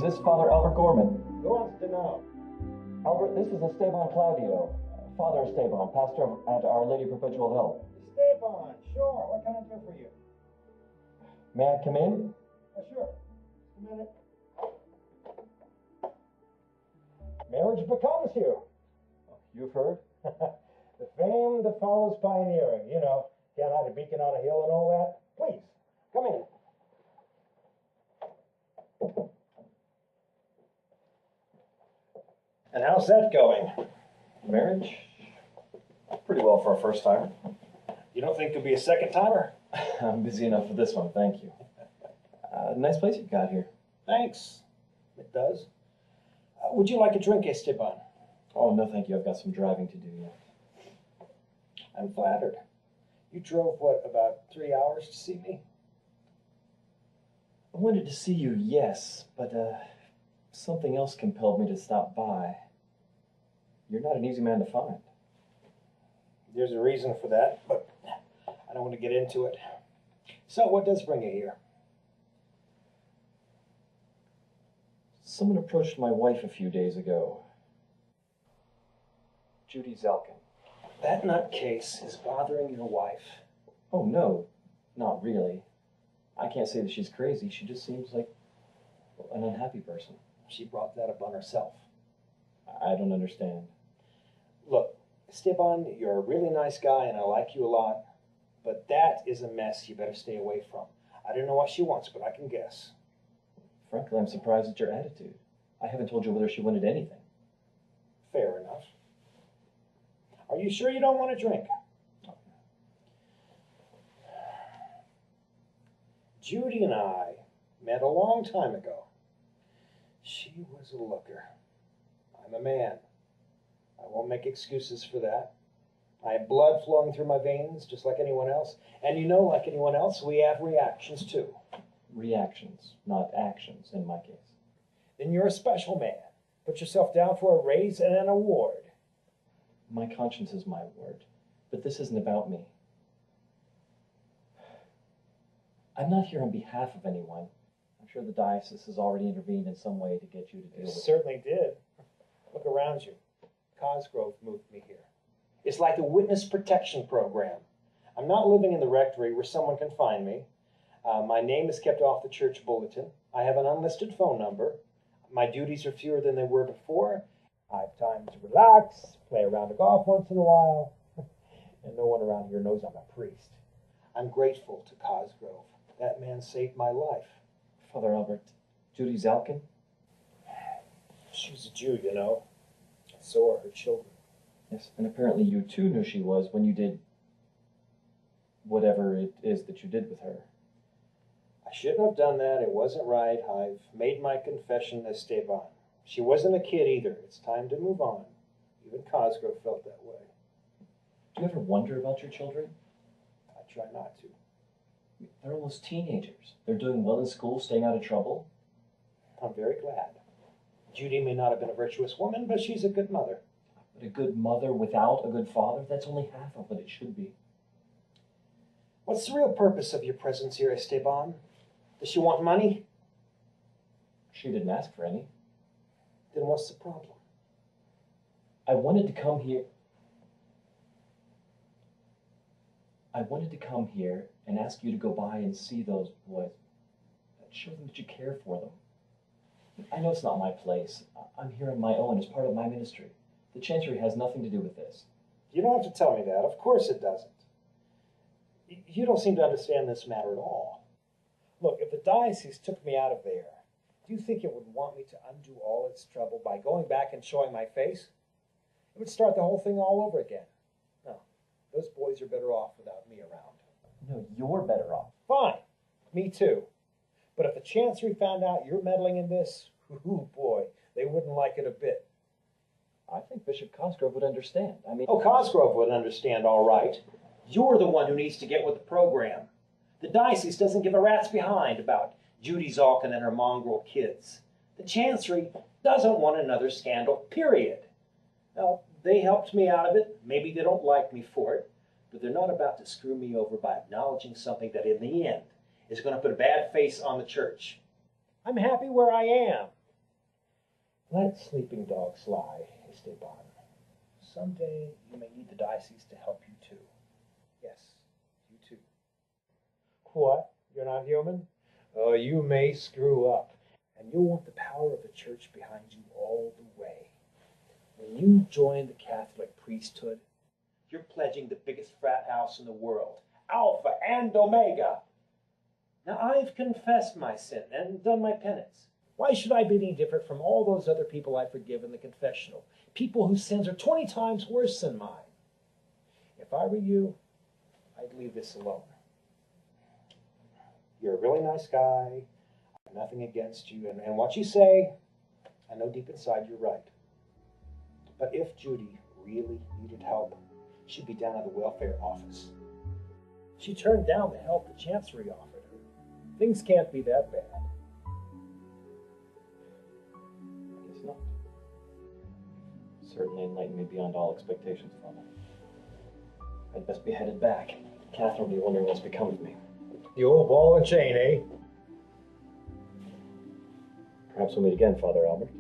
this Father Albert Gorman? Who wants to know? Albert, this is Esteban Claudio, Father Esteban, pastor at Our Lady of Perpetual Help. Esteban, sure. What can I do for you? May I come in? Sure. Just a minute. Marriage becomes you. You've heard? The fame that follows pioneering. You know, can't hide a beacon on a hill and all that. Please, come in. And how's that going? Marriage? Pretty well for a first timer. You don't think there'll be a second timer? I'm busy enough for this one, thank you. Nice place you've got here. Thanks. It does. Would you like a drink, Esteban? Oh, no thank you, I've got some driving to do yet. I'm flattered. You drove, what, about 3 hours to see me? I wanted to see you, yes, but something else compelled me to stop by. You're not an easy man to find. There's a reason for that, but I don't want to get into it. So, what does bring you here? Someone approached my wife a few days ago. Judy Zalkin. That nutcase is bothering your wife. Oh, no, not really. I can't say that she's crazy. She just seems like an unhappy person. She brought that upon herself. I don't understand. Look, Esteban, you're a really nice guy and I like you a lot, but that is a mess you better stay away from. I don't know what she wants, but I can guess. Frankly, I'm surprised at your attitude. I haven't told you whether she wanted anything. Fair enough. Are you sure you don't want a drink? Judy and I met a long time ago. She was a looker. I'm a man. I won't make excuses for that. I have blood flowing through my veins just like anyone else. And you know, like anyone else, we have reactions too. Reactions, not actions, in my case. Then you're a special man. Put yourself down for a raise and an award. My conscience is my word, but this isn't about me. I'm not here on behalf of anyone. I'm sure the diocese has already intervened in some way to get you to deal with it. It certainly did. Look around you. Cosgrove moved me here. It's like the witness protection program. I'm not living in the rectory where someone can find me. My name is kept off the church bulletin. I have an unlisted phone number. My duties are fewer than they were before. I have time to relax, play a round of golf once in a while. And no one around here knows I'm a priest. I'm grateful to Cosgrove. That man saved my life. Father Albert, Judy Zalkin? She's a Jew, you know. So are her children. Yes, and apparently you too knew she was when you did whatever it is that you did with her. I shouldn't have done that. It wasn't right. I've made my confession, Esteban. She wasn't a kid either. It's time to move on. Even Cosgrove felt that way. Do you ever wonder about your children? I try not to. They're almost teenagers. They're doing well in school, staying out of trouble. I'm very glad. Judy may not have been a virtuous woman, but she's a good mother. But a good mother without a good father, that's only half of what it should be. What's the real purpose of your presence here, Esteban? Does she want money? She didn't ask for any. Then what's the problem? I wanted to come here and ask you to go by and see those boys. Show them that you care for them. I know it's not my place. I'm here on my own as part of my ministry. The chancery has nothing to do with this. You don't have to tell me that. Of course it doesn't. You don't seem to understand this matter at all. Look, if the diocese took me out of there, do you think it would want me to undo all its trouble by going back and showing my face? It would start the whole thing all over again. No, those boys are better off without me around. No, you're better off. Fine, me too. But if the chancery found out you're meddling in this, ooh boy, they wouldn't like it a bit. I think Bishop Cosgrove would understand. Oh, Cosgrove would understand all right. You're the one who needs to get with the program. The diocese doesn't give a rat's behind about Judy Zalkin and her mongrel kids. The chancery doesn't want another scandal, period. Now, they helped me out of it. Maybe they don't like me for it, but they're not about to screw me over by acknowledging something that in the end is going to put a bad face on the church. I'm happy where I am. Let sleeping dogs lie, Esteban. Someday you may need the diocese to help you too. Yes, you too. What? You're not human? Oh, you may screw up, and you'll want the power of the church behind you all the way. When you join the Catholic priesthood, you're pledging the biggest frat house in the world, Alpha and Omega. Now, I've confessed my sin and done my penance. Why should I be any different from all those other people I forgive in the confessional? People whose sins are 20 times worse than mine. If I were you, I'd leave this alone. You're a really nice guy. I have nothing against you. And what you say, I know deep inside you're right. But if Judy really needed help, she'd be down at the welfare office. She turned down the help the chancery offered her. Things can't be that bad. I guess not. Certainly enlightened me beyond all expectations, Father. I'd best be headed back. Catherine will be wondering what's become of me. The old ball and chain, eh? Perhaps we'll meet again, Father Albert.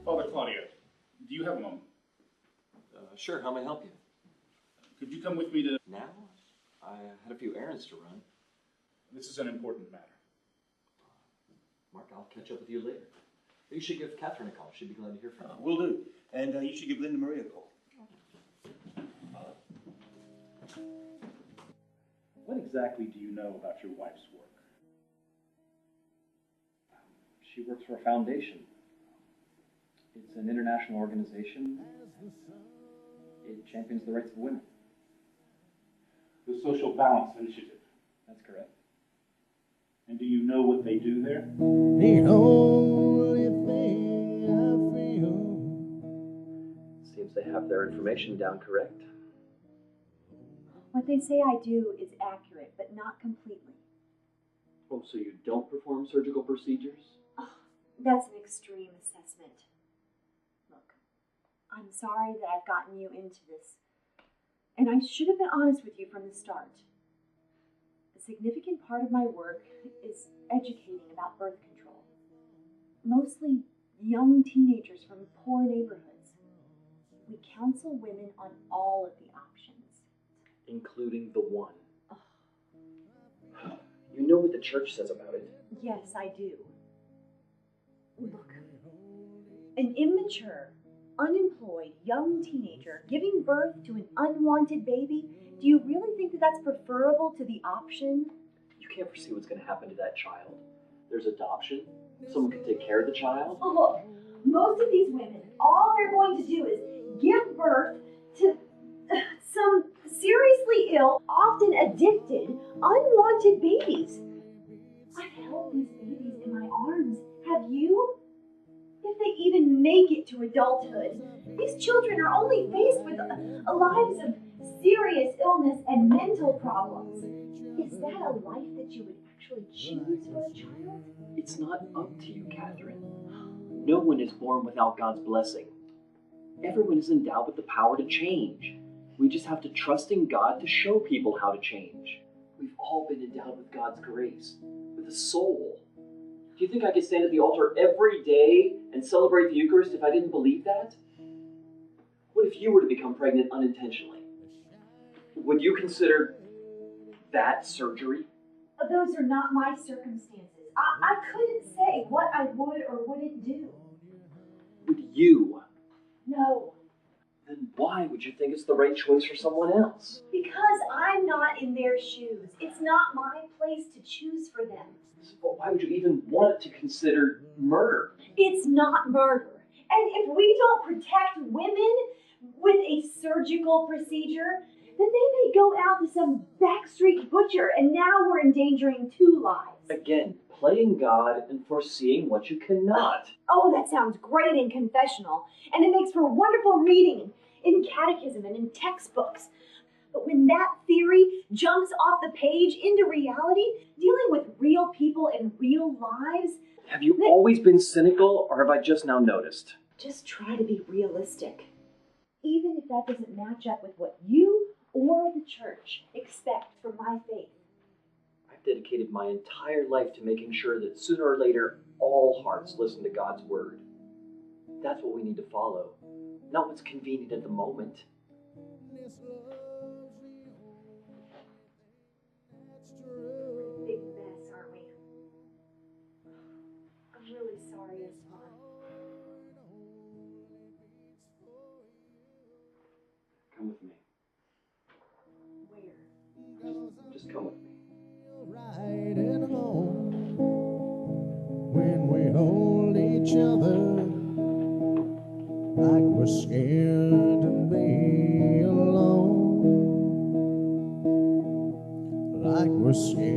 Father Claudio, do you have a moment? Sure, how may I help you? Could you come with me to... Now? I had a few errands to run. This is an important matter. Mark, I'll catch up with you later. You should give Catherine a call. She'd be glad to hear from you. Will do. And you should give Linda Marie a call. What exactly do you know about your wife's work? She works for a foundation. It's an international organization. It champions the rights of women. The Social Balance Initiative. That's correct. And do you know what they do there? The only thing I feel. Seems they have their information down correct. What they say I do is accurate, but not completely. Oh, so you don't perform surgical procedures? Oh, that's an extreme assessment. Look, I'm sorry that I've gotten you into this, and I should have been honest with you from the start. A significant part of my work is educating about birth control. Mostly young teenagers from poor neighborhoods. We counsel women on all of the options. Including the one. You know what the church says about it. Yes, I do. Look, an immature, unemployed young teenager giving birth to an unwanted baby, do you really think that that's preferable to the option? You can't foresee what's going to happen to that child. There's adoption. Someone can take care of the child. Oh, look, most of these women, all they're going to do is give birth to some seriously ill, often addicted, unwanted babies. I've held these babies in my arms. Have you? If they even make it to adulthood, these children are only faced with lives of serious illness and mental problems. Is that a life that you would actually choose for a child? It's not up to you, Catherine. No one is born without God's blessing. Everyone is endowed with the power to change. We just have to trust in God to show people how to change. We've all been endowed with God's grace, with a soul. Do you think I could stand at the altar every day and celebrate the Eucharist if I didn't believe that? What if you were to become pregnant unintentionally? Would you consider that surgery? Those are not my circumstances. I couldn't say what I would or wouldn't do. Would you? No. Then why would you think it's the right choice for someone else? Because I'm not in their shoes. It's not my place to choose for them. But why would you even want to consider murder? It's not murder. And if we don't protect women with a surgical procedure, then they may go out to some backstreet butcher, and now we're endangering 2 lives. Again, playing God and foreseeing what you cannot. Oh, that sounds great in confessional, and it makes for wonderful reading in catechism and in textbooks. But when that theory jumps off the page into reality, dealing with real people and real lives... Have you always been cynical, or have I just now noticed? Just try to be realistic. Even if that doesn't match up with what you or the church expect from my faith. I've dedicated my entire life to making sure that sooner or later, all hearts listen to God's word. That's what we need to follow, not what's convenient at the moment. We're a big mess, aren't we? I'm really sorry, Esteban. Come with me. Where? Just come with me. Right at home when we hold each other like we're scared to be alone, like we're scared.